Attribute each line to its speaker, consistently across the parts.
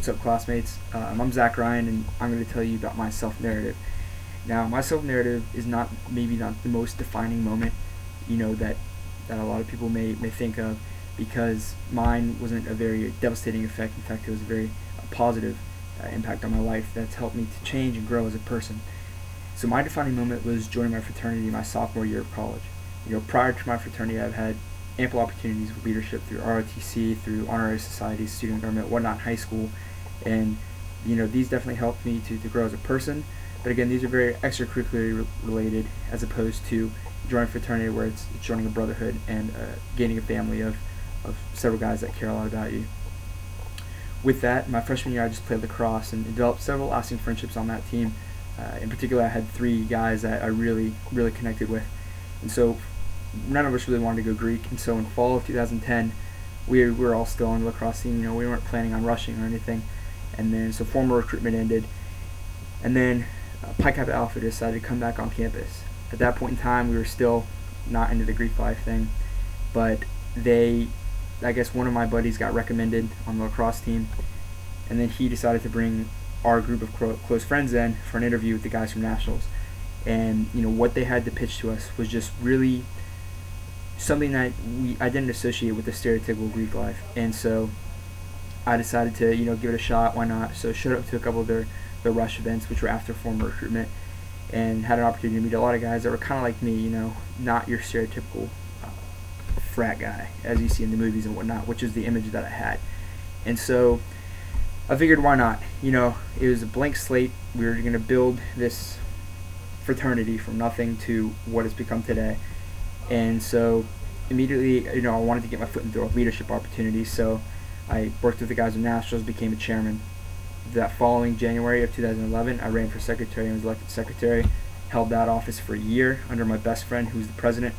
Speaker 1: What's up, classmates? I'm Zach Ryan, and I'm going to tell you about my self-narrative. Now, my self-narrative is maybe not the most defining moment, that a lot of people may think of, because mine wasn't a very devastating effect. In fact, it was a very positive impact on my life that's helped me to change and grow as a person. So my defining moment was joining my fraternity my sophomore year of college. Prior to my fraternity, I've had ample opportunities with leadership through ROTC, through honorary societies, student government, whatnot in high school, and these definitely helped me to grow as a person. But again, these are very extracurricularly related, as opposed to joining a fraternity where it's joining a brotherhood and gaining a family of several guys that care a lot about you. With that, my freshman year, I just played lacrosse and developed several lasting friendships on that team. In particular, I had 3 guys that I really connected with, and so none of us really wanted to go Greek. And so in fall of 2010, we were all still on the lacrosse team. We weren't planning on rushing or anything. And then so formal recruitment ended, and then Pi Kappa Alpha decided to come back on campus. At that point in time, we were still not into the Greek life thing, but I guess one of my buddies got recommended on the lacrosse team, and then he decided to bring our group of close friends in for an interview with the guys from Nationals. And what they had to pitch to us was just really something that I didn't associate with the stereotypical Greek life. And so I decided to give it a shot. Why not? So showed up to a couple of their rush events, which were after formal recruitment, and had an opportunity to meet a lot of guys that were kind of like me, not your stereotypical frat guy as you see in the movies and whatnot, which is the image that I had. And so I figured, why not? It was a blank slate. We were going to build this fraternity from nothing to what it's become today. And so immediately, I wanted to get my foot in the door with leadership opportunities. So I worked with the guys in Nationals, became a chairman. That following January of 2011, I ran for secretary and was elected secretary. Held that office for a year under my best friend, who was the president.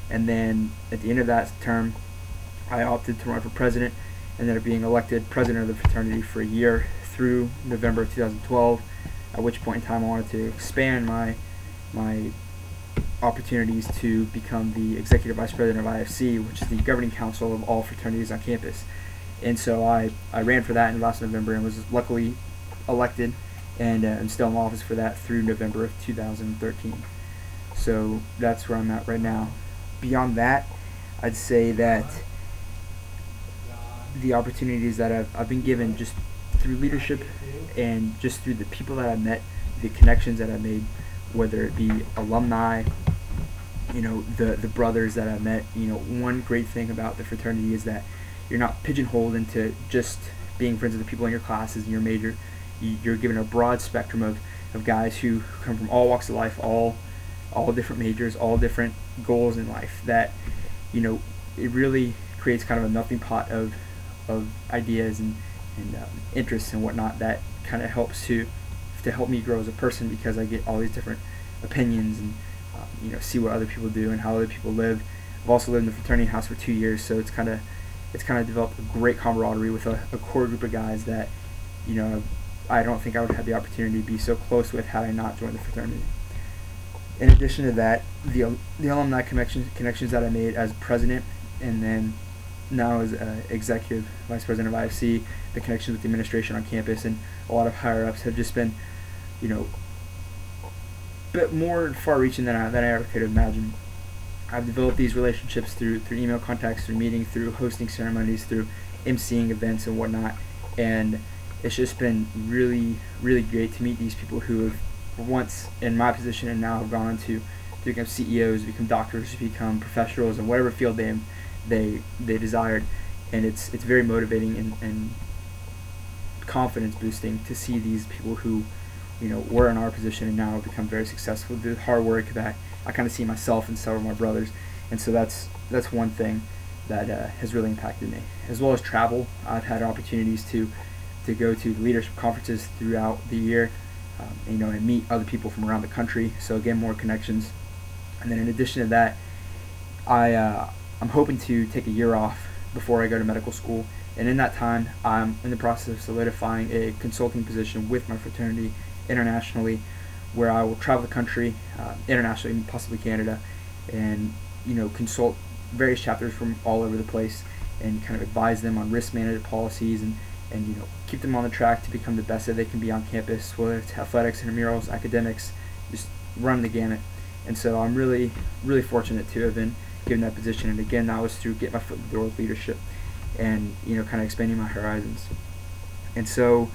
Speaker 1: And then at the end of that term, I opted to run for president, and ended up being elected president of the fraternity for a year through November of 2012, at which point in time I wanted to expand my opportunities to become the executive vice president of IFC, which is the governing council of all fraternities on campus. And so I ran for that in last November and was luckily elected, and I'm still in office for that through November of 2013. So that's where I'm at right now. Beyond that, I'd say that the opportunities that I've been given just through leadership and just through the people that I met, the connections that I made, whether it be alumni, the brothers that I met. One great thing about the fraternity is that you're not pigeonholed into just being friends with the people in your classes and your major. You're given a broad spectrum of guys who come from all walks of life, all different majors, all different goals in life, that it really creates kind of a melting pot of ideas and interests and whatnot that kind of helps to help me grow as a person, because I get all these different opinions and see what other people do and how other people live. I've also lived in the fraternity house for 2 years, so it's kind of developed a great camaraderie with a core group of guys that I don't think I would have the opportunity to be so close with had I not joined the fraternity. In addition to that, the alumni connections that I made as president, and then now as executive vice president of IFC, the connections with the administration on campus and a lot of higher ups have just been, bit more far-reaching than I ever could have imagined. I've developed these relationships through email contacts, through meeting, through hosting ceremonies, through emceeing events and whatnot, and it's just been really great to meet these people who have once in my position and now have gone on to become CEOs, become doctors, become professionals in whatever field they desired. And it's very motivating and confidence boosting to see these people who were in our position and now have become very successful. The hard work that I kind of see myself and several of my brothers, and so that's one thing that has really impacted me. As well as travel, I've had opportunities to go to leadership conferences throughout the year, and meet other people from around the country. So again, more connections. And then in addition to that, I'm hoping to take a year off before I go to medical school, and in that time, I'm in the process of solidifying a consulting position with my fraternity internationally, where I will travel the country, internationally, possibly Canada, and consult various chapters from all over the place and kind of advise them on risk management policies and and keep them on the track to become the best that they can be on campus, whether it's athletics, intramurals, academics, just run the gamut. And so I'm really, really fortunate to have been given that position. And again, that was through getting my foot in the door with leadership and kind of expanding my horizons. And so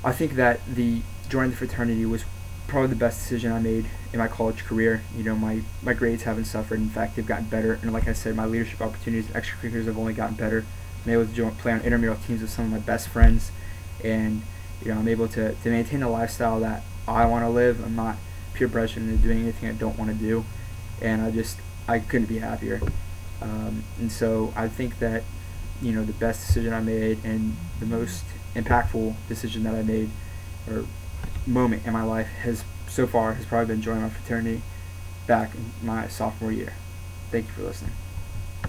Speaker 1: I think that the joining the fraternity was probably the best decision I made in my college career. My grades haven't suffered. In fact, they've gotten better. And like I said, my leadership opportunities and extracurriculars have only gotten better. I'm able to play on intramural teams with some of my best friends, and I'm able to maintain the lifestyle that I want to live. I'm not peer pressured into doing anything I don't want to do, and I couldn't be happier. And so I think that the best decision I made and the most impactful decision that I made or moment in my life has probably been joining my fraternity back in my sophomore year. Thank you for listening.